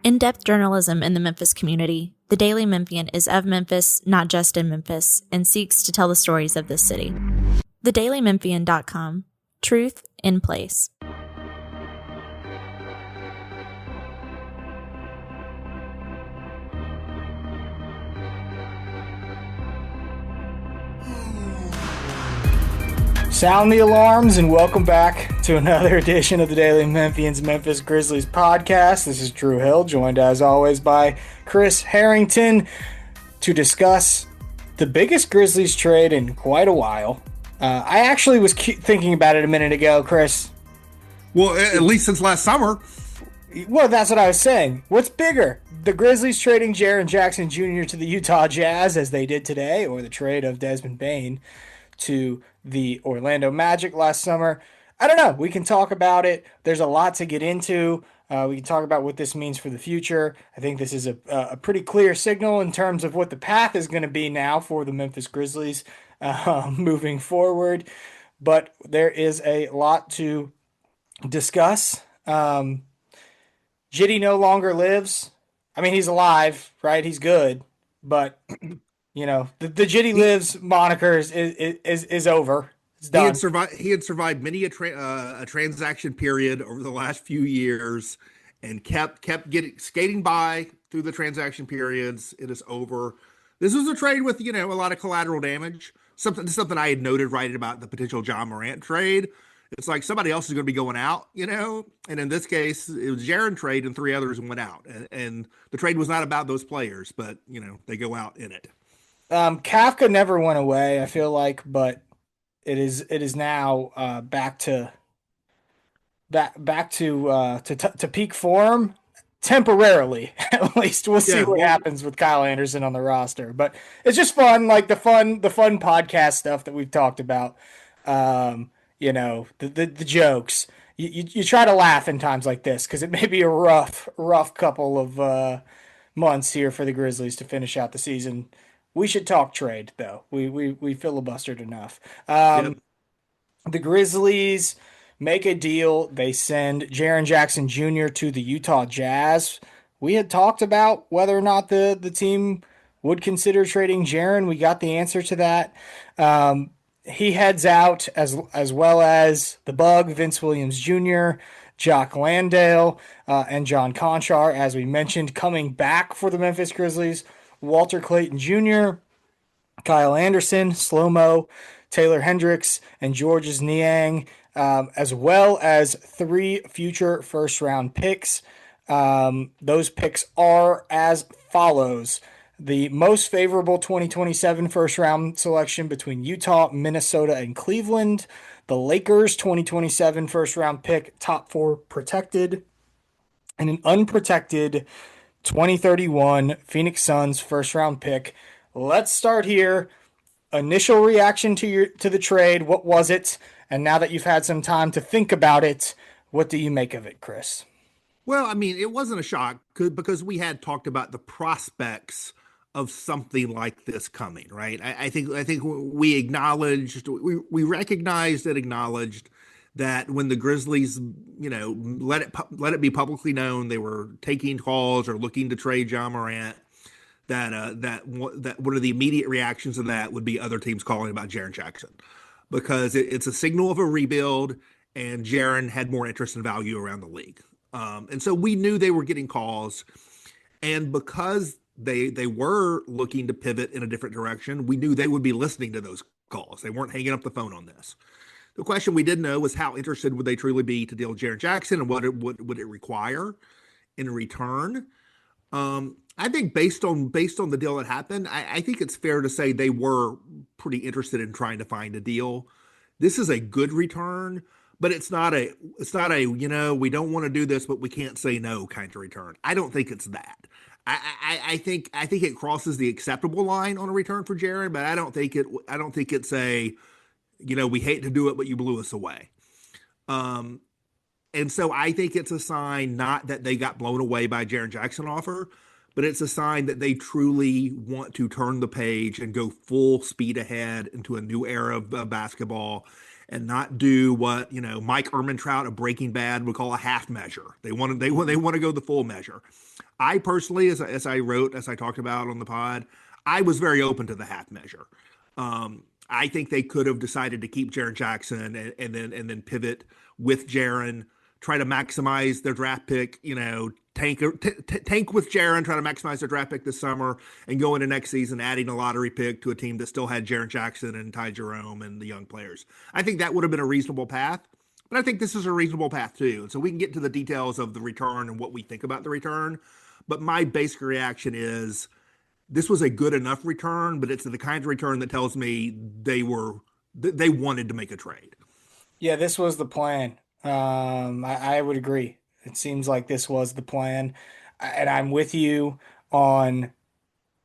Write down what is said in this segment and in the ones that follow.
In-depth journalism in the Memphis community, the Daily Memphian is of Memphis, not just in Memphis, and seeks to tell the stories of this city. TheDailyMemphian.com. Truth in place. Sound the alarms and welcome back to another edition of the Daily Memphian's Memphis Grizzlies podcast. This is Drew Hill, joined as always by Chris Herrington to discuss the biggest Grizzlies trade in quite a while. I actually was thinking about it a minute ago, Chris. Well, at least since last summer. Well, that's what I was saying. What's bigger? The Grizzlies trading Jaren Jackson Jr. to the Utah Jazz as they did today, or the trade of Desmond Bane to the Orlando Magic last summer? I don't know. We can talk about it. There's a lot to get into. We can talk about what this means for the future. I think this is a pretty clear signal in terms of what the path is going to be now for the Memphis Grizzlies moving forward. But there is a lot to discuss. Jitty no longer lives. I mean, he's alive, right? He's good. But you know, the Jitty Lives moniker is over. It's done. He had survived many a transaction period over the last few years, and kept skating by through the transaction periods. It is over. This was a trade with a lot of collateral damage. Something I had noted right about the potential John Morant trade. It's like somebody else is going to be going out, and in this case, it was Jaren trade and three others went out, and the trade was not about those players, but they go out in it. Kafka never went away, I feel like, but it is now back to peak form temporarily. At least we'll see what happens with Kyle Anderson on the roster. But it's just fun, like the fun podcast stuff that we've talked about. The jokes. You try to laugh in times like this because it may be a rough couple of months here for the Grizzlies to finish out the season. We should talk trade, though. We filibustered enough. The Grizzlies make a deal. They send Jaren Jackson Jr. to the Utah Jazz. We had talked about whether or not the team would consider trading Jaren. We got the answer to that. He heads out as well as the Bug, Vince Williams Jr., Jock Landale, and John Conchar, as we mentioned, coming back for the Memphis Grizzlies. Walter Clayton Jr., Kyle Anderson, Slow-Mo, Taylor Hendricks, and Georges Niang, as well as 3 future first-round picks. Those picks are as follows. The most favorable 2027 first-round selection between Utah, Minnesota, and Cleveland. The Lakers 2027 first-round pick, top 4 protected. And an unprotected 2031 Phoenix Suns first-round pick. Let's start here. Initial reaction to the trade. What was it? And now that you've had some time to think about it, what do you make of it, Chris? Well, I mean, it wasn't a shock because we had talked about the prospects of something like this coming, right? I think we acknowledged, we recognized and acknowledged that when the Grizzlies, let it be publicly known they were taking calls or looking to trade John Morant, that one of the immediate reactions to that would be other teams calling about Jaren Jackson, because it's a signal of a rebuild, and Jaren had more interest and value around the league, and so we knew they were getting calls, and because they were looking to pivot in a different direction, we knew they would be listening to those calls. They weren't hanging up the phone on this. The question we didn't know was how interested would they truly be to deal with Jaren Jackson, and what would it require in return. I think based on the deal that happened, I think it's fair to say they were pretty interested in trying to find a deal. This is a good return, but it's not a we don't want to do this, but we can't say no kind of return. I don't think it's that. I think it crosses the acceptable line on a return for Jaren, but I don't think it's a we hate to do it, but you blew us away. And so I think it's a sign not that they got blown away by Jaren Jackson offer, but it's a sign that they truly want to turn the page and go full speed ahead into a new era of basketball. and not do what, Mike Ehrmantraut of Breaking Bad would call a half measure. They want to go the full measure. I personally, as I talked about on the pod, I was very open to the half measure. I think they could have decided to keep Jaren Jackson and then pivot with Jaren, try to maximize their draft pick, tank with Jaren, try to maximize their draft pick this summer, and go into next season adding a lottery pick to a team that still had Jaren Jackson and Ty Jerome and the young players. I think that would have been a reasonable path, but I think this is a reasonable path too. And so we can get to the details of the return and what we think about the return. But my basic reaction is this was a good enough return, but it's the kind of return that tells me they wanted to make a trade. Yeah, this was the plan. I would agree. It seems like this was the plan, and I'm with you on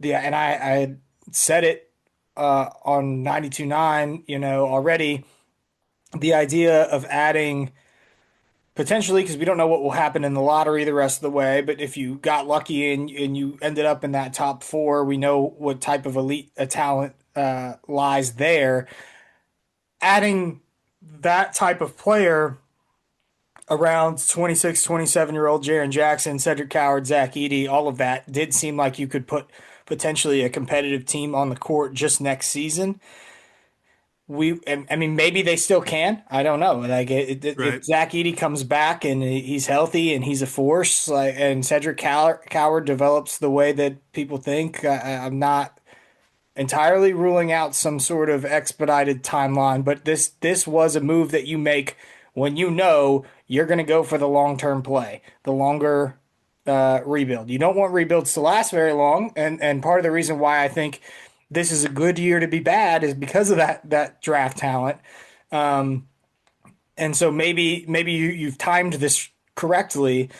and I said it on 92.9, already. The idea of adding potentially, because we don't know what will happen in the lottery the rest of the way, but if you got lucky and you ended up in that top four, we know what type of elite talent lies there. Adding that type of player around 26, 27-year-old Jaren Jackson, Cedric Coward, Zach Edey, all of that did seem like you could put potentially a competitive team on the court just next season. I mean, maybe they still can. I don't know. Like, if Zach Edey comes back and he's healthy and he's a force, and Cedric Coward develops the way that people think, I'm not entirely ruling out some sort of expedited timeline. But this was a move that you make when you know you're going to go for the long-term play, the longer rebuild. You don't want rebuilds to last very long, and part of the reason why I think this is a good year to be bad is because of that draft talent. And so maybe you've timed this correctly.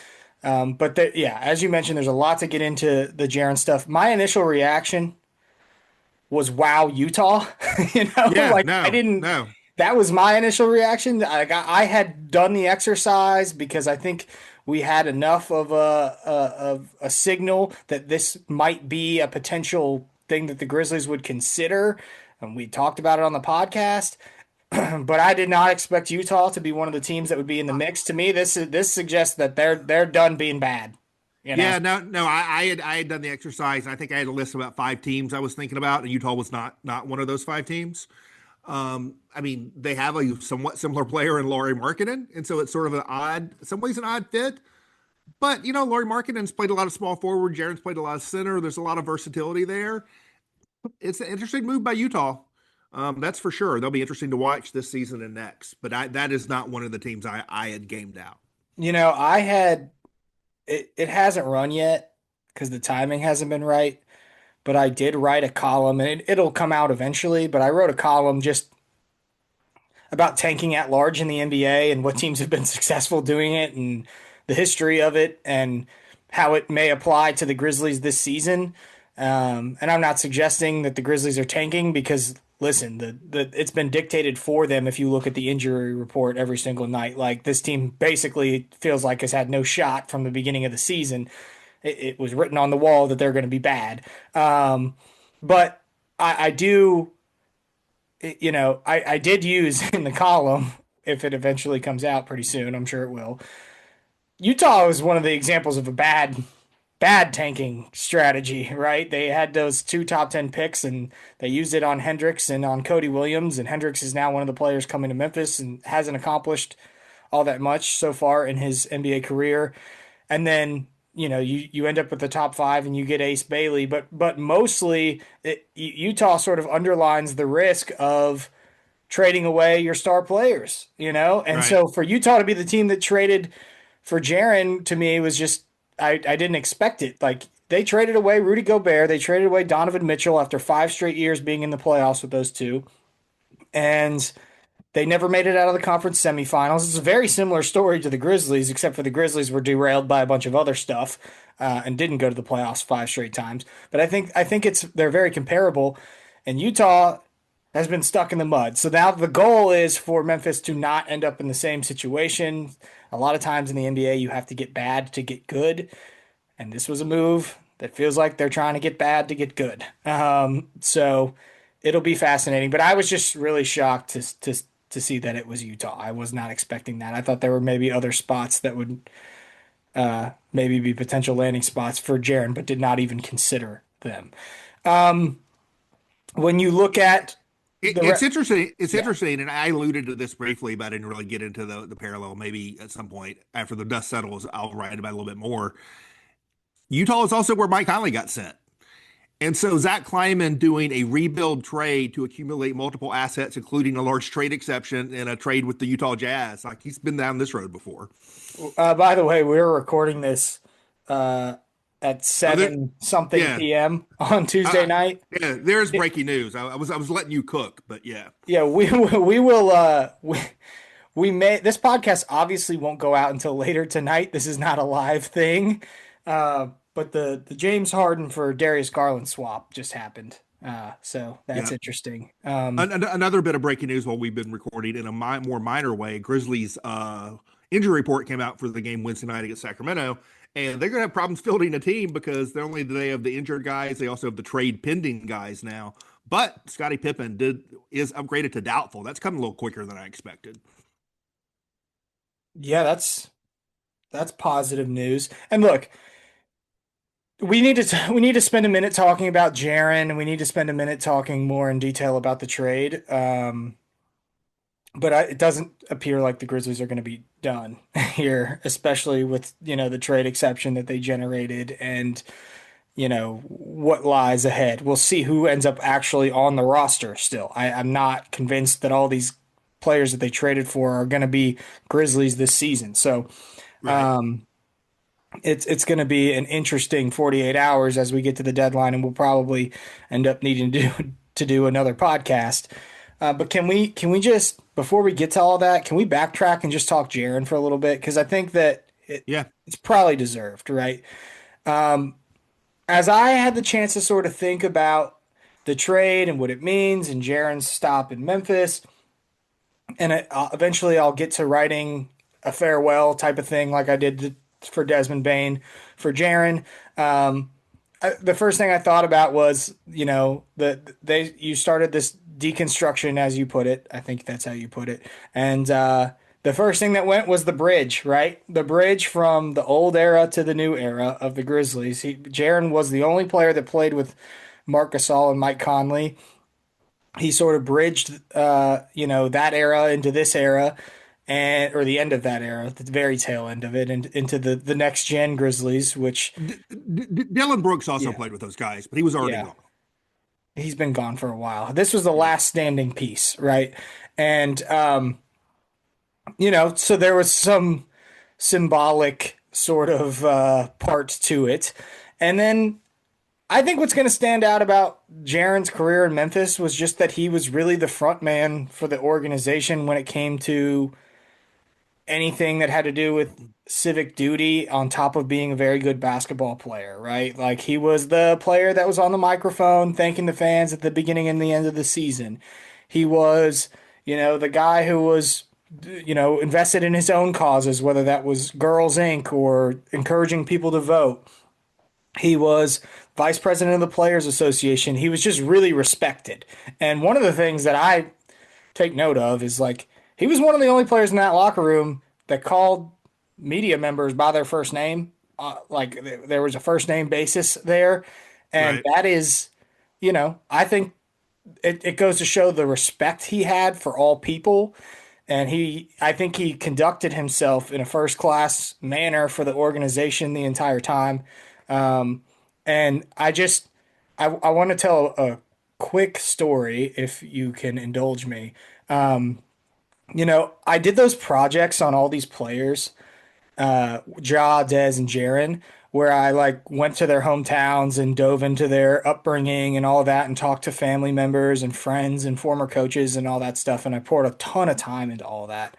But as you mentioned, there's a lot to get into the Jaren stuff. My initial reaction was, wow, Utah. I didn't. No. That was my initial reaction. I had done the exercise because I think we had enough of a signal that this might be a potential thing that the Grizzlies would consider, and we talked about it on the podcast. But I did not expect Utah to be one of the teams that would be in the mix. To me, this suggests that they're done being bad. Yeah, no. I had done the exercise. I think I had a list of about 5 teams I was thinking about, and Utah was not one of those 5 teams. I mean, they have a somewhat similar player in Lauri Markkanen, and so it's sort of in some ways an odd fit. But, Lauri Markkanen's played a lot of small forward. Jaren's played a lot of center. There's a lot of versatility there. It's an interesting move by Utah. That's for sure. They'll be interesting to watch this season and next. But that is not one of the teams I had gamed out. I had it hasn't run yet because the timing hasn't been right. But I did write a column, and it'll come out eventually. But I wrote a column just about tanking at large in the NBA and what teams have been successful doing it and the history of it and how it may apply to the Grizzlies this season. And I'm not suggesting that the Grizzlies are tanking because, listen, it's been dictated for them if you look at the injury report every single night. Like, this team basically feels like has had no shot from the beginning of the season. It was written on the wall that they're going to be bad. But I do, I did use in the column, if it eventually comes out pretty soon, I'm sure it will. Utah was one of the examples of a bad tanking strategy, right? They had those 2 top 10 picks and they used it on Hendricks and on Cody Williams. And Hendricks is now one of the players coming to Memphis and hasn't accomplished all that much so far in his NBA career. And then, you end up with the top 5 and you get Ace Bailey, but mostly Utah sort of underlines the risk of trading away your star players, and right. So for Utah to be the team that traded for Jaren, to me, was just, I didn't expect it. Like, they traded away Rudy Gobert, they traded away Donovan Mitchell after 5 straight years being in the playoffs with those two, and they never made it out of the conference semifinals. It's a very similar story to the Grizzlies, except for the Grizzlies were derailed by a bunch of other stuff and didn't go to the playoffs 5 straight times. But I think they're very comparable, and Utah has been stuck in the mud. So now the goal is for Memphis to not end up in the same situation. A lot of times in the NBA, you have to get bad to get good, and this was a move that feels like they're trying to get bad to get good. So it'll be fascinating. But I was just really shocked to to see that it was Utah. I was not expecting that. I thought there were maybe other spots that would maybe be potential landing spots for Jaren, but did not even consider them. When you look at It's interesting. It's yeah, interesting, and I alluded to this briefly, but I didn't really get into the parallel. Maybe at some point after the dust settles, I'll write about it a little bit more. Utah is also where Mike Conley got sent. And so Zach Kleiman doing a rebuild trade to accumulate multiple assets, including a large trade exception and a trade with the Utah Jazz. Like, he's been down this road before. by the way, we're recording this at Oh, 7 something yeah. p.m. on Tuesday night. Yeah, there's breaking news. I was letting you cook, but yeah. Yeah, we will we may this podcast obviously won't go out until later tonight. This is not a live thing. But the James Harden for Darius Garland swap just happened. So that's Yeah. interesting. Another bit of breaking news while we've been recording in a more minor way. Grizzlies injury report came out for the game Wednesday night against Sacramento, and they're going to have problems fielding a team because they're only they have the injured guys. They also have the trade pending guys now. But Scottie Pippen is upgraded to doubtful. That's coming a little quicker than I expected. Yeah, that's positive news. And look, we need to spend a minute talking about Jaren, and we need to spend a minute talking more in detail about the trade. But it doesn't appear like the Grizzlies are going to be done here, especially with, the trade exception that they generated and, what lies ahead. We'll see who ends up actually on the roster still. I'm not convinced that all these players that they traded for are going to be Grizzlies this season. So, Right. it's going to be an interesting 48 hours as we get to the deadline, and we'll probably end up needing to do another podcast. But can we just, before we get to all that, can we backtrack and just talk Jaren for a little bit? Because I think that Yeah. it's probably deserved, right? As I had the chance to sort of think about the trade and what it means and Jaren's stop in Memphis, and eventually I'll get to writing a farewell type of thing like I did for Desmond Bain for Jaren. The first thing I thought about was, you started this deconstruction, as you put it. I think that's how you put it. And the first thing that went was the bridge, right? The bridge from the old era to the new era of the Grizzlies. Jaren was the only player that played with Marc Gasol and Mike Conley. He sort of bridged, that era into this era, or the end of that era, the very tail end of it, and into the next gen Grizzlies, which Dylan Brooks also yeah, played with those guys, but he was already yeah, gone. he's been gone for a while. This was the last standing piece, right? And so there was some symbolic sort of part to it, and then I think what's going to stand out about Jaren's career in Memphis was just that he was really the front man for the organization when it came to anything that had to do with civic duty on top of being a very good basketball player, right? Like he was the player that was on the microphone thanking the fans at the beginning and the end of the season. He was, the guy who was, invested in his own causes, whether that was Girls Inc. or encouraging people to vote. He was vice president of the Players Association. He was just really respected. And one of the things that I take note of is like he was one of the only players in that locker room that called media members by their first name. There was a first name basis there. And Right. that is, I think it goes to show the respect he had for all people. And I think he conducted himself in a first class manner for the organization the entire time. And I want to tell a quick story if you can indulge me. I did those projects on all these players, Ja, Dez, and Jaren, where I like went to their hometowns and dove into their upbringing and all of that and talked to family members and friends and former coaches and all that stuff. And I poured a ton of time into all that.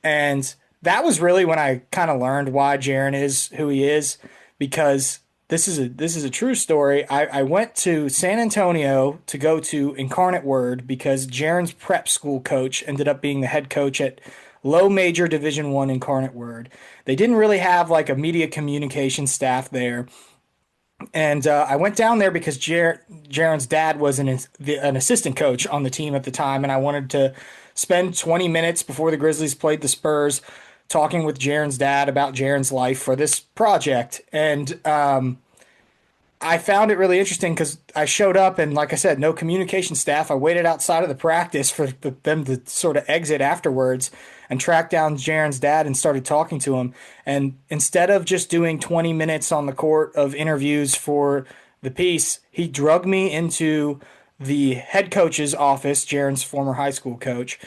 And that was really when I kind of learned why Jaren is who he is, because this is a true story. I went to San Antonio to go to Incarnate Word because Jaren's prep school coach ended up being the head coach at low major Division I Incarnate Word. They didn't really have like a media communication staff there. And I went down there because Jaren's dad was an assistant coach on the team at the time, and I wanted to spend 20 minutes before the Grizzlies played the Spurs talking with Jaren's dad about Jaren's life for this project. And I found it really interesting because I showed up and, like I said, no communication staff. I waited outside of the practice for them to sort of exit afterwards and tracked down Jaren's dad and started talking to him. And instead of just doing 20 minutes on the court of interviews for the piece, he drugged me into the head coach's office, Jaren's former high school coach.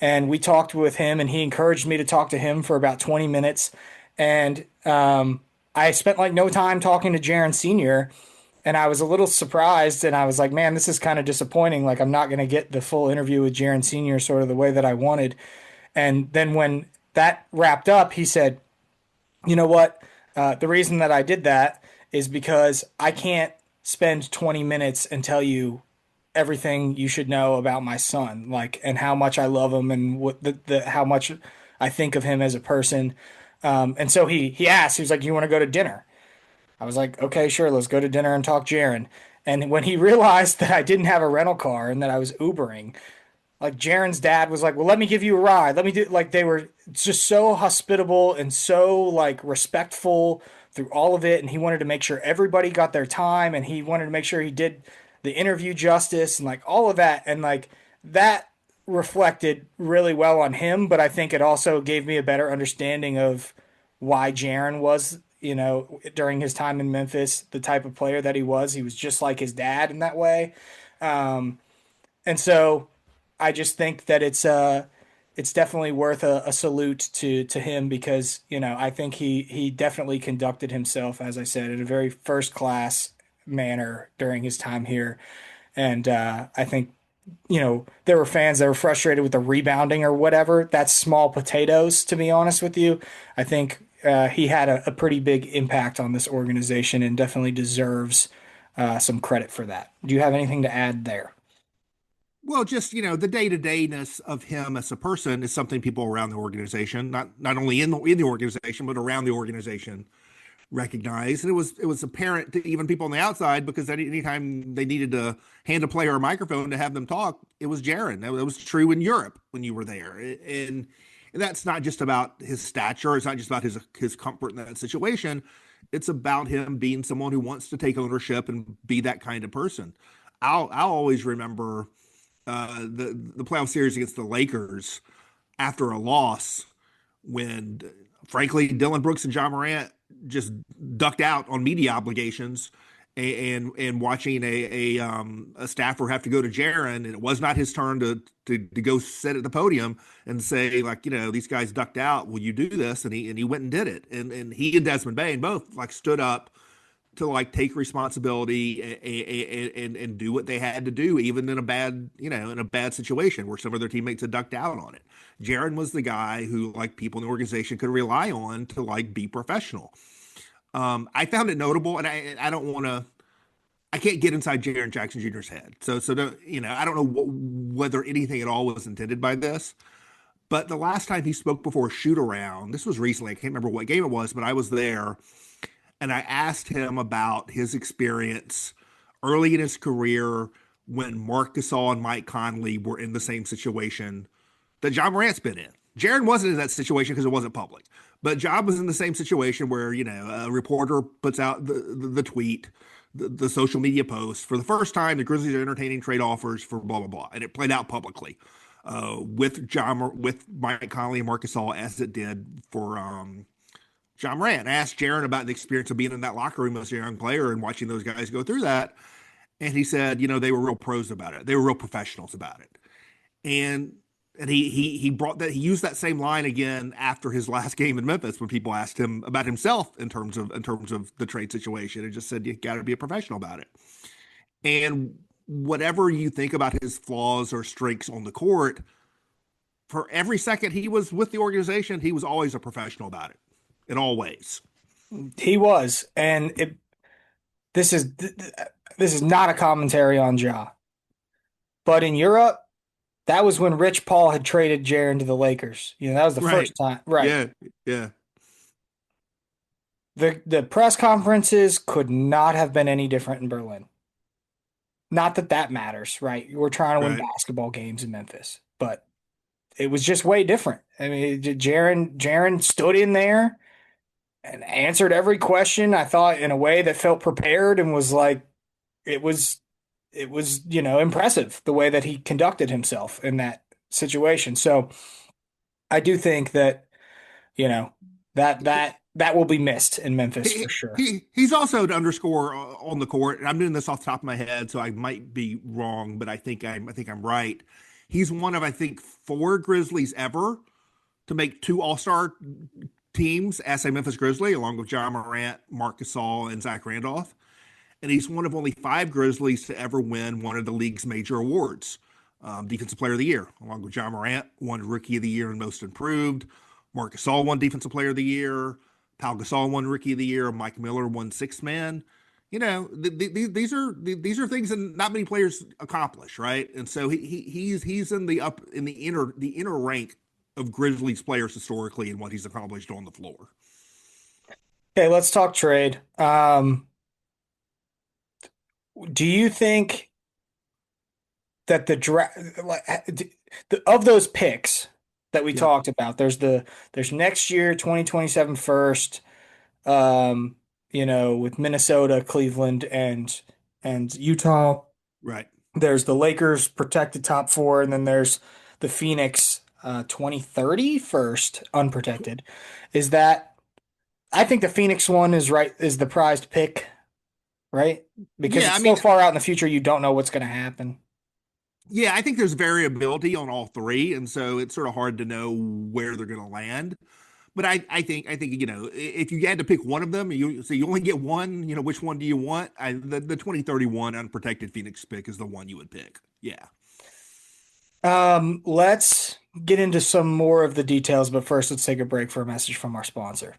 And we talked with him, and he encouraged me to talk to him for about 20 minutes. And I spent like no time talking to Jaren Sr., and I was a little surprised, and I was like, man, this is kind of disappointing. Like, I'm not going to get the full interview with Jaren Sr. sort of the way that I wanted. And then when that wrapped up, he said, you know what? The reason that I did that is because I can't spend 20 minutes and tell you everything you should know about my son, like, and how much I love him and what how much I think of him as a person. And so he asked, he was like, you want to go to dinner? I was like, okay, sure, let's go to dinner and talk Jaren. And when he realized that I didn't have a rental car and that I was Ubering, like Jaren's dad was like, well, let me give you a ride. Let me do, like, they were just so hospitable and so like respectful through all of it. And he wanted to make sure everybody got their time, and he wanted to make sure he did the interview justice and like all of that. And like that reflected really well on him. But I think it also gave me a better understanding of why Jaren was, during his time in Memphis, the type of player that he was. He was just like his dad in that way. Um, and so I just think that it's definitely worth a salute to him because, I think he definitely conducted himself, as I said, in a very first class manner during his time here. And I think, there were fans that were frustrated with the rebounding or whatever. That's small potatoes, to be honest with you. I think he had a pretty big impact on this organization and definitely deserves some credit for that. Do you have anything to add there? Well, just the day to dayness of him as a person is something people around the organization, not only in the organization, but around the organization, recognize. And it was apparent to even people on the outside because anytime they needed to hand a player a microphone to have them talk, it was Jaren. That was true in Europe when you were there, and that's not just about his stature. It's not just about his comfort in that situation. It's about him being someone who wants to take ownership and be that kind of person. I'll always remember the playoff series against the Lakers after a loss when, frankly, Dylan Brooks and John Morant just ducked out on media obligations and watching a staffer have to go to Jaren, and it was not his turn to go sit at the podium and say, like, these guys ducked out. Will you do this? And he went and did it. And he and Desmond Bain both like stood up to like take responsibility and do what they had to do, even in a bad situation where some of their teammates had ducked out on it. Jaren was the guy who like people in the organization could rely on to like be professional. I found it notable, and I don't want to. I can't get inside Jaren Jackson Jr.'s head, so don't, I don't know whether anything at all was intended by this. But the last time he spoke before a shoot around, this was recently. I can't remember what game it was, but I was there, and I asked him about his experience early in his career when Marc Gasol and Mike Conley were in the same situation that John Morant's been in. Jaren wasn't in that situation because it wasn't public, but John was in the same situation where, a reporter puts out the tweet, the social media post. For the first time, the Grizzlies are entertaining trade offers for blah, blah, blah. And it played out publicly with Mike Conley and Marc Gasol as it did for John Morant. I asked Jaren about the experience of being in that locker room as a young player and watching those guys go through that. And he said, they were real pros about it. They were real professionals about it. And he brought that, he used that same line again after his last game in Memphis when people asked him about himself in terms of the trade situation, and just said you got to be a professional about it. And whatever you think about his flaws or strengths on the court, for every second he was with the organization, he was always a professional about it in all ways. He was, and this is not a commentary on Ja, but in Europe, that was when Rich Paul had traded Jaren to the Lakers. That was the first time. Right. Yeah. The press conferences could not have been any different in Berlin. Not that matters, right? We're trying to win basketball games in Memphis, but it was just way different. I mean, Jaren stood in there and answered every question, I thought, in a way that felt prepared and was like, it was impressive the way that he conducted himself in that situation. So I do think that, you know, that will be missed in Memphis for sure. He's also to underscore on the court, and I'm doing this off the top of my head, so I might be wrong, but I think I'm right. He's one of, I think, four Grizzlies ever to make two All-Star teams as a Memphis Grizzly, along with John Morant, Marc Gasol, and Zach Randolph. And he's one of only five Grizzlies to ever win one of the league's major awards. Defensive Player of the Year, along with John Morant, won Rookie of the Year and Most Improved. Marc Gasol won Defensive Player of the Year. Pau Gasol won Rookie of the Year. Mike Miller won Sixth Man. You know, these are things that not many players accomplish, right? And so he's in the inner rank of Grizzlies players historically and what he's accomplished on the floor. Okay, let's talk trade. Do you think that the draft, of those picks that we Yeah, talked about, there's next year 2027 first, with Minnesota, Cleveland, and Utah. right. There's the Lakers protected top four, and then there's the Phoenix 2030 first unprotected. Is that I think the Phoenix one is the prized pick, right? Because Yeah, I it's so mean, far out in the future, you don't know what's going to happen. yeah, I think there's variability on all three, and so it's sort of hard to know where they're going to land. But I think if you had to pick one of them, you only get one. You know, which one do you want? The 2031 unprotected Phoenix pick is the one you would pick. Yeah. Let's get into some more of the details, but first let's take a break for a message from our sponsor.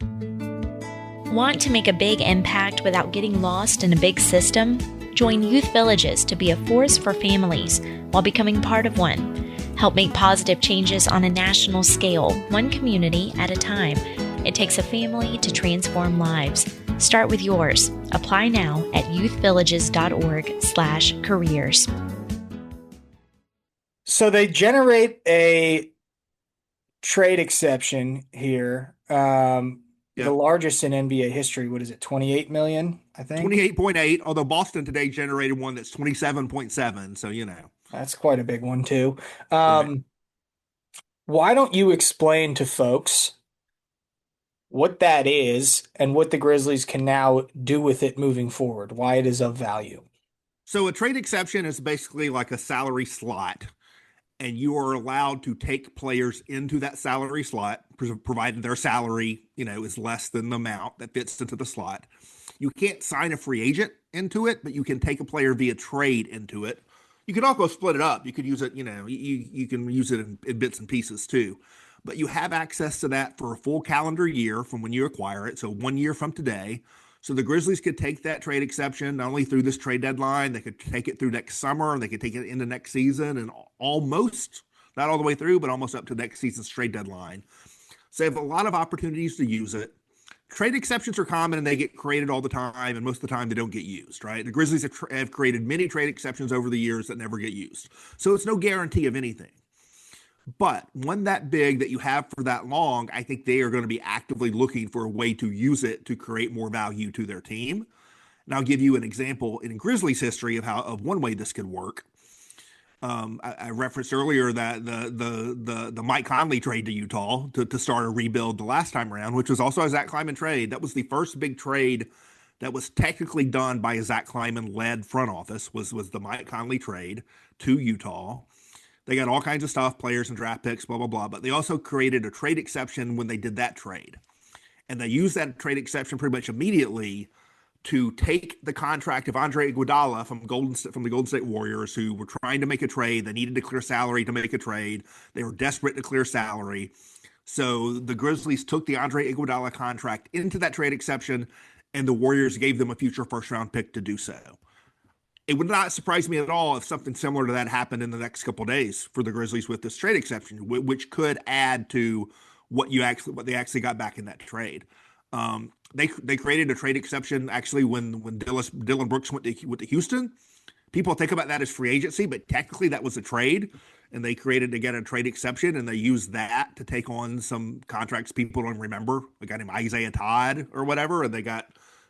Want to make a big impact without getting lost in a big system? Join Youth Villages to be a force for families while becoming part of one. Help make positive changes on a national scale, one community at a time. It takes a family to transform lives. Start with yours. Apply now at youthvillages.org/careers. So they generate a trade exception here. The Yeah. largest in NBA history. What is it? 28 million, I think. 28.8, although Boston today generated one that's 27.7. So, That's quite a big one too. right. Why don't you explain to folks what that is and what the Grizzlies can now do with it moving forward? Why it is of value? So a trade exception is basically like a salary slot, and you are allowed to take players into that salary slot, provided their salary, is less than the amount that fits into the slot. You can't sign a free agent into it, but you can take a player via trade into it. You could also split it up. You could use it, you can use it in bits and pieces too. But you have access to that for a full calendar year from when you acquire it. So 1 year from today. So the Grizzlies could take that trade exception not only through this trade deadline, they could take it through next summer, and they could take it into next season, and almost, not all the way through, but almost up to next season's trade deadline. So they have a lot of opportunities to use it. Trade exceptions are common and they get created all the time, and most of the time they don't get used, right? The Grizzlies have created many trade exceptions over the years that never get used. So it's no guarantee of anything. But one that big that you have for that long, I think they are going to be actively looking for a way to use it to create more value to their team. And I'll give you an example in Grizzlies history of one way this could work. I referenced earlier that the Mike Conley trade to Utah to start a rebuild the last time around, which was also a Zach Kleiman trade. That was the first big trade that was technically done by a Zach Kleiman led front office. Was the Mike Conley trade to Utah. They got all kinds of stuff, players and draft picks, blah, blah, blah. But they also created a trade exception when they did that trade. And they used that trade exception pretty much immediately to take the contract of Andre Iguodala from the Golden State Warriors, who were trying to make a trade. They needed to clear salary to make a trade. They were desperate to clear salary. So the Grizzlies took the Andre Iguodala contract into that trade exception, and the Warriors gave them a future first-round pick to do so. It would not surprise me at all if something similar to that happened in the next couple of days for the Grizzlies with this trade exception, which could add to what they actually got back in that trade. They created a trade exception actually when Dillon Brooks went to Houston. People think about that as free agency, but technically that was a trade. and they created again a trade exception, and they used that to take on some contracts people don't remember. A guy named Isaiah Todd or whatever, and they got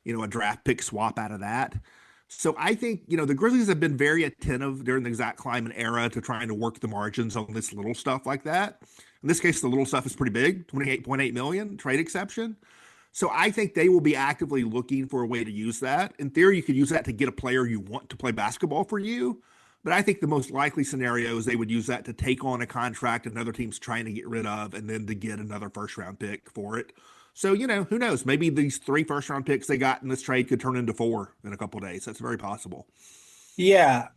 a draft pick swap out of that. So I think the Grizzlies have been very attentive during the Zach Kleiman era to trying to work the margins on this little stuff like that. In this case, the little stuff is pretty big, 28.8 million trade exception. So I think they will be actively looking for a way to use that. In theory, you could use that to get a player you want to play basketball for you. But I think the most likely scenario is they would use that to take on a contract another team's trying to get rid of and then to get another first round pick for it. So, who knows? Maybe these 3 first round picks they got in this trade could turn into 4 in a couple of days. That's very possible. Yeah.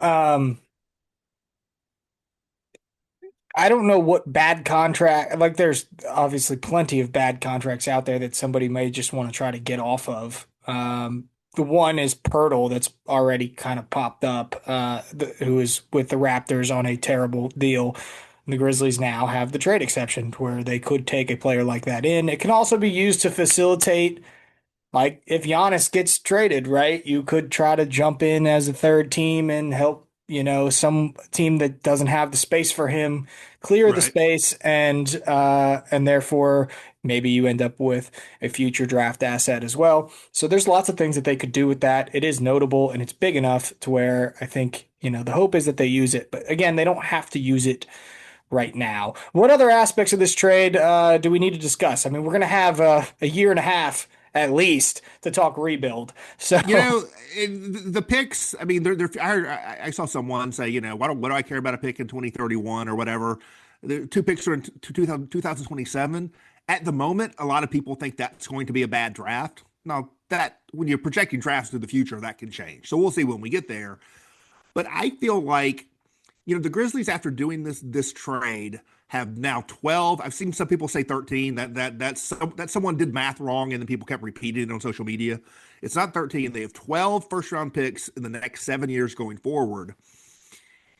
I don't know what bad contract, like there's obviously plenty of bad contracts out there that somebody may just want to try to get off of. The one is Pirtle that's already kind of popped up, who is with the Raptors on a terrible deal. The Grizzlies now have the trade exception where they could take a player like that in. It can also be used to facilitate, like if Giannis gets traded, right? You could try to jump in as a third team and help, some team that doesn't have the space for him clear the Right. space, and therefore maybe you end up with a future draft asset as well. So there's lots of things that they could do with that. It is notable and it's big enough to where I think, the hope is that they use it. But again, they don't have to use it right now. What other aspects of this trade do we need to discuss? I mean, we're going to have a year and a half at least to talk rebuild. So The picks, I mean, I saw someone say, what do I care about a pick in 2031 or whatever? The 2 picks are in 2027. At the moment, a lot of people think that's going to be a bad draft. Now, that when you're projecting drafts to the future, that can change. So we'll see when we get there. But I feel like the Grizzlies, after doing this trade, have now 12. I've seen some people say 13. That someone did math wrong, and then people kept repeating it on social media. It's not 13. They have 12 first round picks in the next 7 years going forward.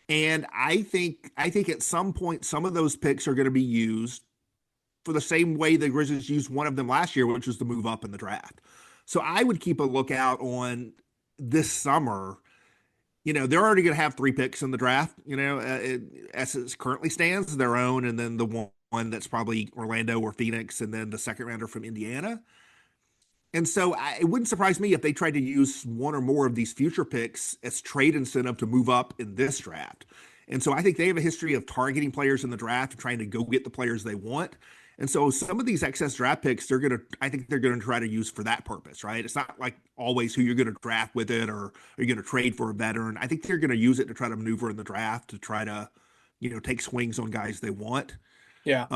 And I think at some point some of those picks are going to be used for the same way the Grizzlies used one of them last year, which was to move up in the draft. So I would keep a lookout on this summer. They're already going to have 3 picks in the draft, as it currently stands, their own, and then the one that's probably Orlando or Phoenix, and then the second rounder from Indiana. And so it wouldn't surprise me if they tried to use one or more of these future picks as trade incentive to move up in this draft. And so I think they have a history of targeting players in the draft and trying to go get the players they want. And so some of these excess draft picks, I think they're going to try to use for that purpose, right? It's not like always who you're going to draft with it, or are you going to trade for a veteran. I think they're going to use it to try to maneuver in the draft to try to, take swings on guys they want. yeah.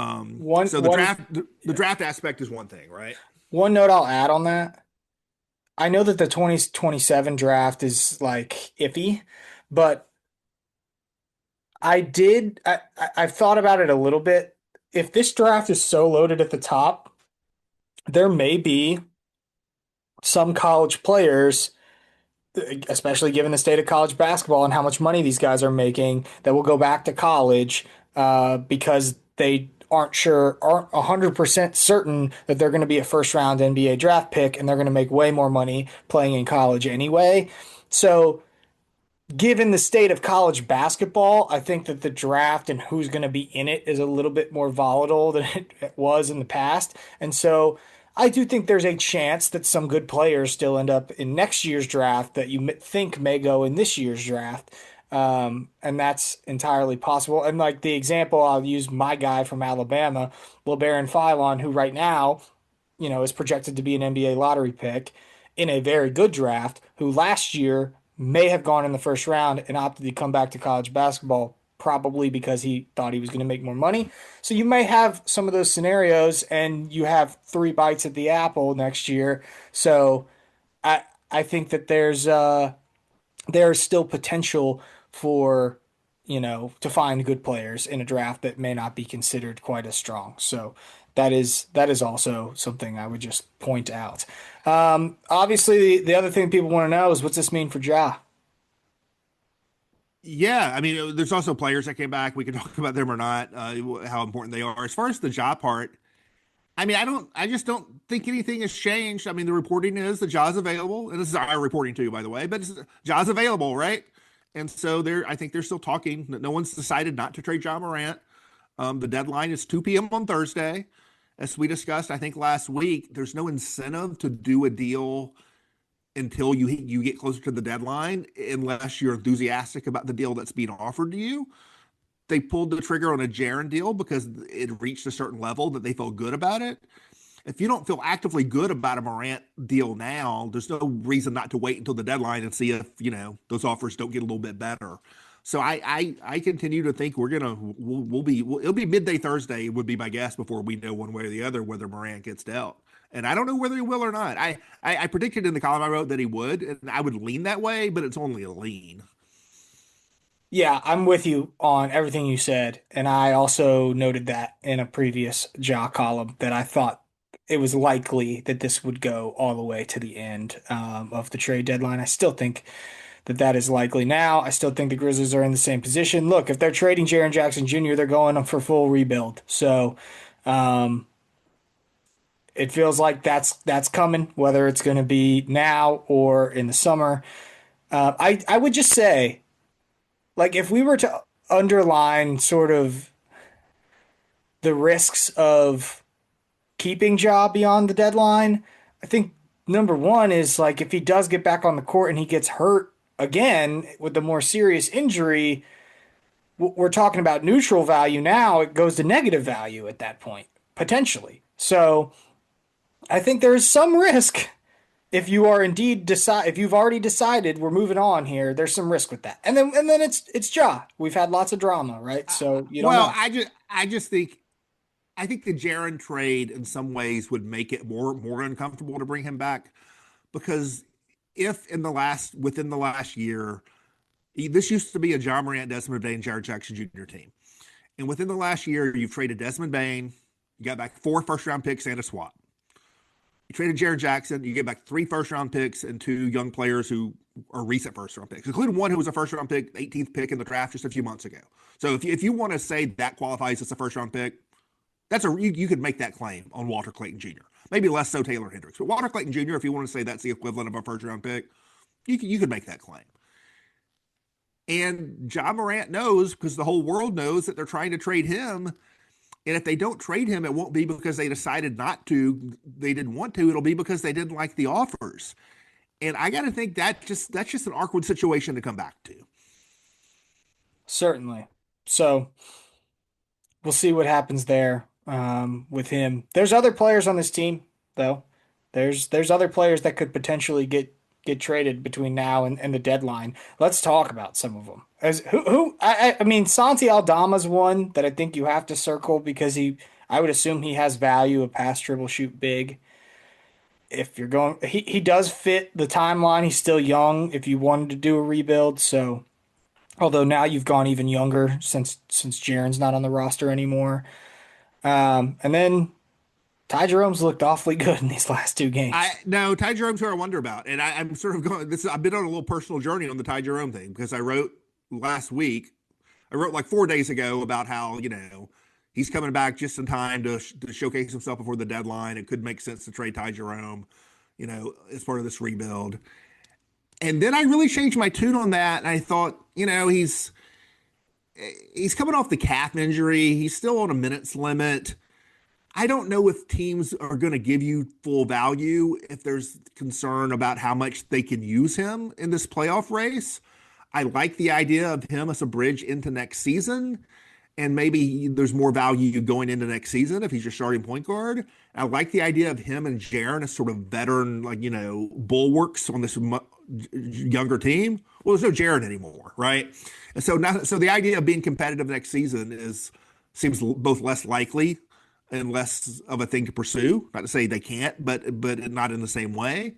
So the draft aspect is one thing, right? One note I'll add on that. I know that the 2027 draft is like iffy, but I've thought about it a little bit. If this draft is so loaded at the top, there may be some college players, especially given the state of college basketball and how much money these guys are making, that will go back to college because they aren't 100% certain that they're going to be a first round NBA draft pick and they're going to make way more money playing in college anyway. So given the state of college basketball, I think that the draft and who's going to be in it is a little bit more volatile than it was in the past. And so I do think there's a chance that some good players still end up in next year's draft that you think may go in this year's draft. And that's entirely possible. And like the example, I'll use my guy from Alabama, LeBaron Philon, who right now, is projected to be an NBA lottery pick in a very good draft, who last year may have gone in the first round and opted to come back to college basketball, probably because he thought he was going to make more money. So you may have some of those scenarios and you have 3 bites at the apple next year. So I think that there's still potential for, to find good players in a draft that may not be considered quite as strong. So that is also something I would just point out. Obviously, the other thing people want to know is what's this mean for Ja? Yeah, I mean, there's also players that came back. We can talk about them or not, how important they are. As far as the job part, I mean, I just don't think anything has changed. I mean, the reporting is that Ja's available, and this is our reporting too, by the way, but Ja's available, right? And so I think they're still talking. No one's decided not to trade John Morant. The deadline is 2 p.m. on Thursday. As we discussed, I think last week, there's no incentive to do a deal until you get closer to the deadline, unless you're enthusiastic about the deal that's being offered to you. They pulled the trigger on a Jaren deal because it reached a certain level that they felt good about it. If you don't feel actively good about a Morant deal now, there's no reason not to wait until the deadline and see if, those offers don't get a little bit better. So I continue to think it'll be midday Thursday would be my guess before we know one way or the other whether Morant gets dealt. And I don't know whether he will or not. I predicted in the column I wrote that he would, and I would lean that way, but it's only a lean. Yeah, I'm with you on everything you said. And I also noted that in a previous jaw column that I thought it was likely that this would go all the way to the end of the trade deadline. I still think that is likely now. I still think the Grizzlies are in the same position. Look, if they're trading Jaren Jackson Jr., they're going for full rebuild. So it feels like that's coming, whether it's going to be now or in the summer. I would just say, like, if we were to underline sort of the risks of keeping Ja beyond the deadline, I think number one is, like, if he does get back on the court and he gets hurt again with a more serious injury, we're talking about neutral value now. It goes to negative value at that point, potentially. So I think there's some risk if you are indeed if you've already decided we're moving on here. There's some risk with that, and then it's Ja. We've had lots of drama, right? So you don't know. I just think the Jaren trade in some ways would make it more uncomfortable to bring him back, because if within the last year, this used to be a John Morant, Desmond Bane, Jaren Jackson Jr. team, and within the last year, you've traded Desmond Bane, you got back 4 first-round picks and a swap. You traded Jaren Jackson, you get back 3 first-round picks and 2 young players who are recent first-round picks, including one who was a first-round pick, 18th pick in the draft just a few months ago. So if you want to say that qualifies as a first-round pick, you could make that claim on Walter Clayton Jr. Maybe less so Taylor Hendricks, but Walter Clayton Jr., if you want to say that's the equivalent of a first-round pick, you could make that claim. And John Morant knows, because the whole world knows, that they're trying to trade him. And if they don't trade him, it won't be because they decided not to, they didn't want to. It'll be because they didn't like the offers. And I got to think that's just an awkward situation to come back to. Certainly. So we'll see what happens there with him. There's other players on this team, though. There's other players that could potentially get traded between now and the deadline. Let's talk about some of them. I mean, Santi Aldama's one that I think you have to circle, because I would assume he has value, a pass, dribble, shoot big. If you're going, he does fit the timeline. He's still young if you wanted to do a rebuild. So, although now you've gone even younger since Jaren's not on the roster anymore. And then Ty Jerome's looked awfully good in these last 2 games. No, Ty Jerome's who I wonder about. And I'm sort of going, I've been on a little personal journey on the Ty Jerome thing, because I wrote like 4 days ago about how, he's coming back just in time to showcase himself before the deadline. It could make sense to trade Ty Jerome, as part of this rebuild. And then I really changed my tune on that. And I thought, he's coming off the calf injury. He's still on a minutes limit. I don't know if teams are going to give you full value if there's concern about how much they can use him in this playoff race. I like the idea of him as a bridge into next season, and maybe there's more value going into next season if he's your starting point guard. I like the idea of him and Jaren as sort of veteran, bulwarks on this younger team. Well, there's no Jaren anymore, right? And so the idea of being competitive next season seems both less likely and less of a thing to pursue. Not to say they can't, but not in the same way.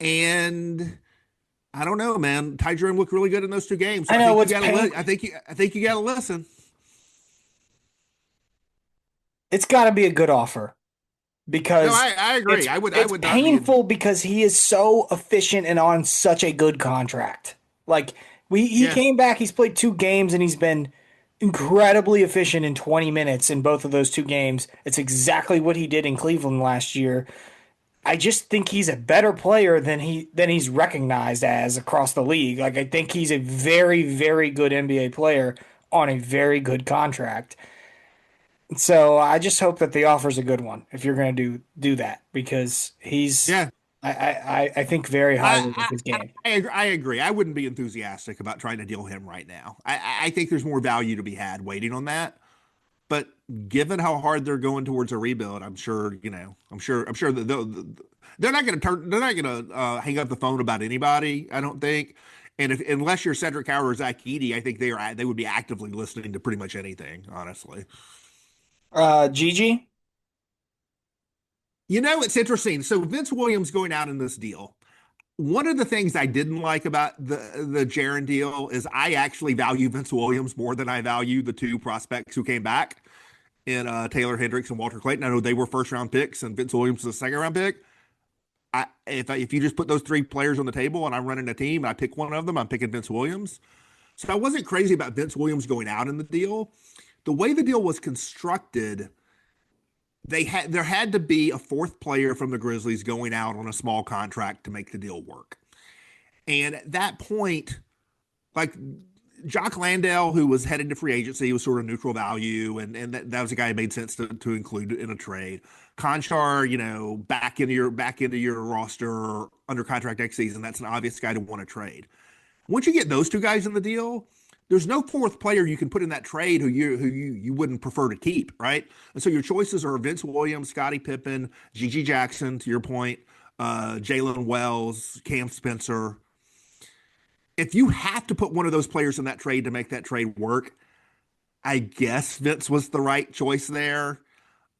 And I don't know, man. Ty Jerome looked really good in those 2 games. So I know I think you got to listen. It's got to be a good offer, because I agree. It's painful because he is so efficient and on such a good contract. Like he came back, he's played 2 games, and he's been incredibly efficient in 20 minutes in both of those 2 games. It's exactly what he did in Cleveland last year. I just think he's a better player than he's recognized as across the league. Like I think he's a very, very good NBA player on a very good contract. So I just hope that the offer's a good one if you're going to do that because Yeah, I think very highly of his game. I agree. I wouldn't be enthusiastic about trying to deal him right now. I think there's more value to be had waiting on that. But given how hard they're going towards a rebuild, I'm sure, I'm sure that they're not going to they're not going to hang up the phone about anybody. I don't think. And unless you're Cedric Howard or Zach Edey, I think they would be actively listening to pretty much anything, honestly. Gigi, It's interesting. So Vince Williams going out in this deal. One of the things I didn't like about the Jaren deal is I actually value Vince Williams more than I value the two prospects who came back in Taylor Hendricks and Walter Clayton. I know they were first round picks and Vince Williams was a second round pick. If you just put those three players on the table and I'm running a team and I pick one of them, I'm picking Vince Williams. So I wasn't crazy about Vince Williams going out in the deal. The way the deal was constructed, there had to be a fourth player from the Grizzlies going out on a small contract to make the deal work. And at that point, like Jock Landale, who was headed to free agency, was sort of neutral value, and that was a guy who made sense to include in a trade. Conchar, back into your roster under contract next season. That's an obvious guy to want to trade. Once you get those two guys in the deal, there's no fourth player you can put in that trade who you wouldn't prefer to keep, right? And so your choices are Vince Williams, Scottie Pippen, Gigi Jackson, to your point, Jalen Wells, Cam Spencer. If you have to put one of those players in that trade to make that trade work, I guess Vince was the right choice there.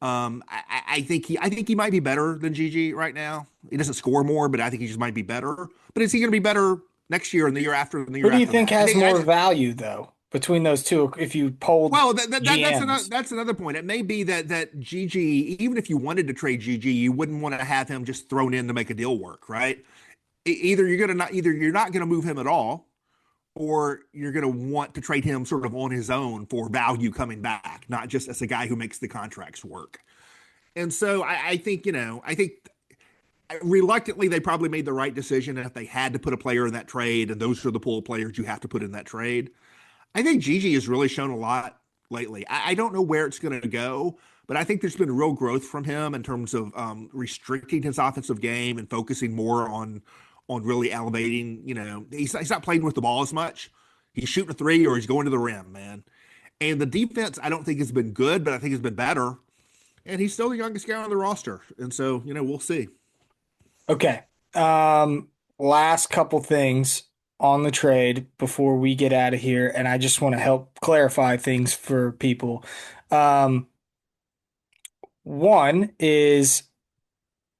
I think he might be better than Gigi right now. He doesn't score more, but I think he just might be better. But is he going to be better next year and the year after and the year who do you after think that? has more value though between those two? If you polled Well, GMs, that's another point. It may be that Gigi, even if you wanted to trade Gigi, you wouldn't want to have him just thrown in to make a deal work, right? Either you're not going to move him at all, or you're going to want to trade him sort of on his own for value coming back, not just as a guy who makes the contracts work. And so I think reluctantly they probably made the right decision if they had to put a player in that trade, and those are the pool of players you have to put in that trade. I think Gigi has really shown a lot lately. I don't know where it's going to go, but I think there's been real growth from him in terms of restricting his offensive game and focusing more on really elevating. He's not playing with the ball as much. He's shooting a three or he's going to the rim, man. And the defense I don't think has been good, but I think has been better. And he's still the youngest guy on the roster, and so we'll see. okay. Last couple things on the trade before we get out of here, and I just want to help clarify things for people. One is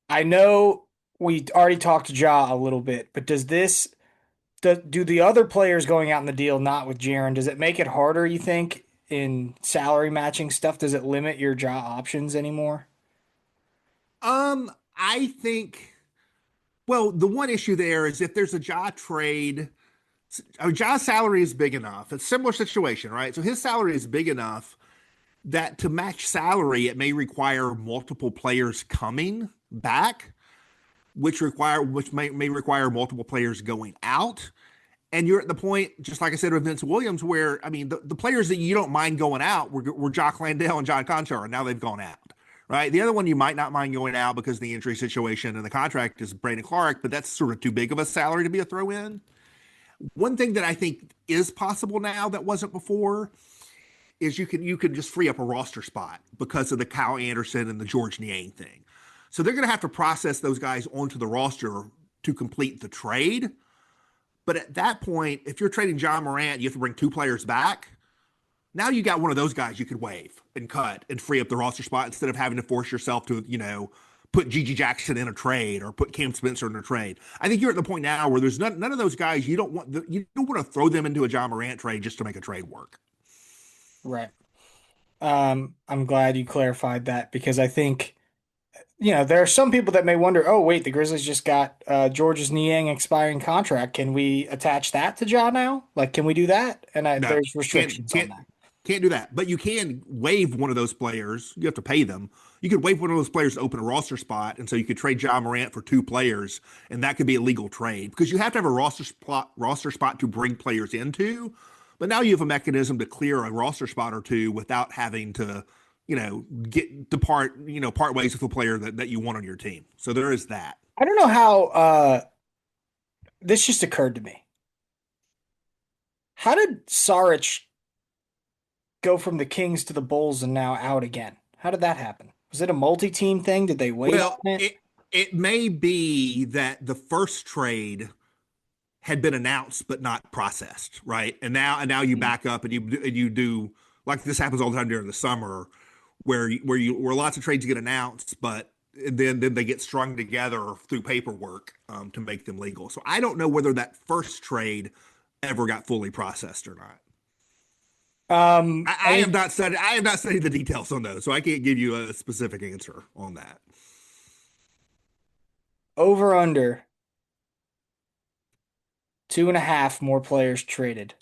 I know we already talked to Ja a little bit, but do the other players going out in the deal not with Jaren, does it make it harder, you think, in salary matching stuff? Does it limit your Ja options anymore? I think. Well, the one issue there is if there's a Ja trade, Ja's salary is big enough. It's a similar situation, right? So his salary is big enough that to match salary, it may require multiple players coming back, which may require multiple players going out. And you're at the point, just like I said with Vince Williams, where the players that you don't mind going out were Jock Landale and John Conchar, and now they've gone out. Right. The other one you might not mind going out because of the injury situation and the contract is Brandon Clark, but that's sort of too big of a salary to be a throw in. One thing that I think is possible now that wasn't before is you can just free up a roster spot because of the Kyle Anderson and the George Niang thing. So they're going to have to process those guys onto the roster to complete the trade. But at that point, if you're trading John Morant, you have to bring two players back. Now you got one of those guys you could waive and cut and free up the roster spot instead of having to force yourself to, put Gigi Jackson in a trade or put Cam Spencer in a trade. I think you're at the point now where there's none of those guys you don't want to throw them into a John Morant trade just to make a trade work. Right. I'm glad you clarified that because I think, there are some people that may wonder, oh, wait, the Grizzlies just got George's Niang expiring contract. Can we attach that to Ja now? Like, can we do that? And No, there's restrictions on that. Can't do that, but you can waive one of those players. You have to pay them. you could wait for one of those players to open a roster spot, and so you could trade Ja Morant for 2 players, and that could be a legal trade because you have to have a roster spot to bring players into. But now you have a mechanism to clear a roster spot or 2 without having to, get to part ways with a player that you want on your team. So there is that. I don't know how this just occurred to me. How did Saric go from the Kings to the Bulls and now out again? How did that happen? Was it a multi-team thing? Did they wait on it? It may be that the first trade had been announced but not processed, right? And now you back up and you do, like this happens all the time during the summer, where lots of trades get announced, but then they get strung together through paperwork to make them legal. So I don't know whether that first trade ever got fully processed or not. I have not studied the details on those, so I can't give you a specific answer on that. Over under 2.5 more players traded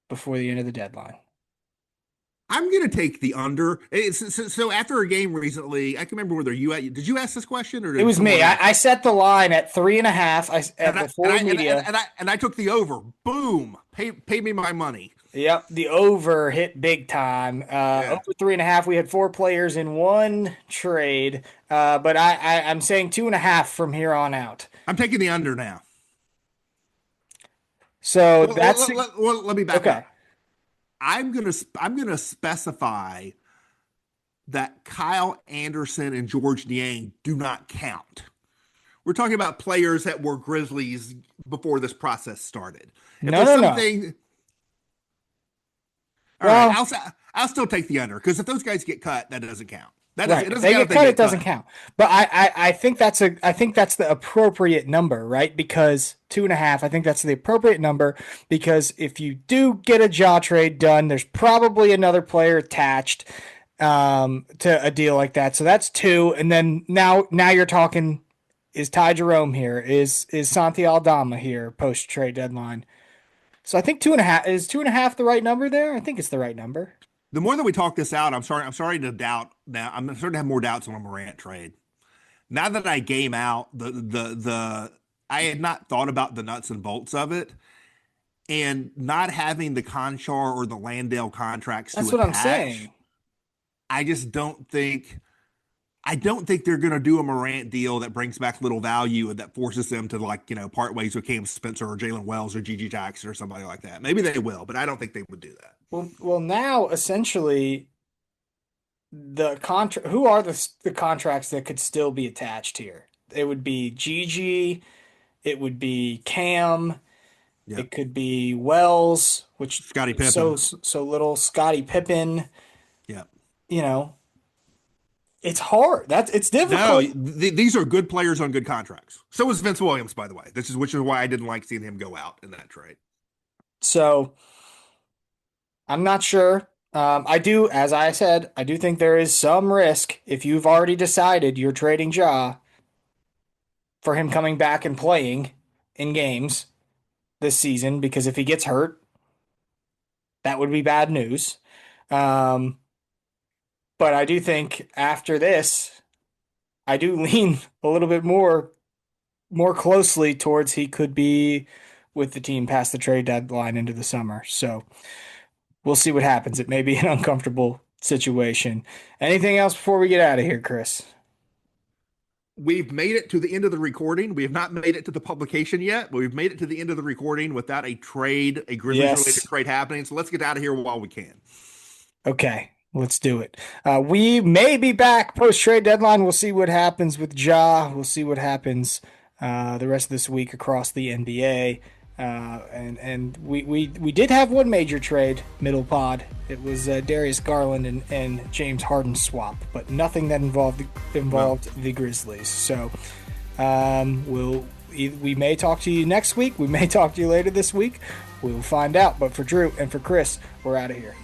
before the end of the deadline. I'm going to take the under. So after a game recently, I can remember whether did you ask this question or it was me? I set the line at 3.5. Before media, and I took the over. Boom! Pay me my money. Yep, the over hit big time. Over 3.5. We had 4 players in one trade, but I'm saying 2.5 from here on out. I'm taking the under now. So let me back up. I'm gonna specify that Kyle Anderson and George Niang do not count. We're talking about players that were Grizzlies before this process started. No. All right, I'll still take the under because if those guys get cut, that doesn't count. If they get cut, it doesn't count. But I think that's the appropriate number, right? Because 2.5, I think that's the appropriate number because if you do get a Ja trade done, there's probably another player attached to a deal like that. So that's 2, and then now you're talking. Is Ty Jerome here? Is Santi Aldama here post trade deadline? So I think 2.5 is 2.5 the right number there. I think it's the right number. The more that we talk this out, I'm starting to doubt now. I'm starting to have more doubts on a Morant trade. Now that I game out I had not thought about the nuts and bolts of it, and not having the Conchar or the Landale contracts. That's what I'm saying. I just don't think they're going to do a Morant deal that brings back little value and that forces them to part ways with Cam Spencer or Jalen Wells or Gigi Jackson or somebody like that. Maybe they will, but I don't think they would do that. Well, now essentially, who are the contracts that could still be attached here? It would be Gigi, it would be Cam, it could be Wells, which Scottie Pippen, so little Scottie Pippen. Yeah, it's hard. It's difficult. No, these are good players on good contracts. So is Vince Williams, by the way. Which is why I didn't like seeing him go out in that trade. So I'm not sure. As I said, I do think there is some risk if you've already decided you're trading Ja for him coming back and playing in games this season, because if he gets hurt, that would be bad news. But I do think after this, I do lean a little bit more closely towards he could be with the team past the trade deadline into the summer. So we'll see what happens. It may be an uncomfortable situation. Anything else before we get out of here, Chris? We've made it to the end of the recording. We have not made it to the publication yet, but we've made it to the end of the recording without a Grizzlies-related trade happening. So let's get out of here while we can. Okay, let's do it. We may be back post-trade deadline. We'll see what happens with Ja. We'll see what happens the rest of this week across the NBA. And we did have one major trade, middle pod. It was Darius Garland and James Harden swap, but nothing that involved the Grizzlies. So we may talk to you next week. We may talk to you later this week. We will find out. But for Drew and for Chris, we're out of here.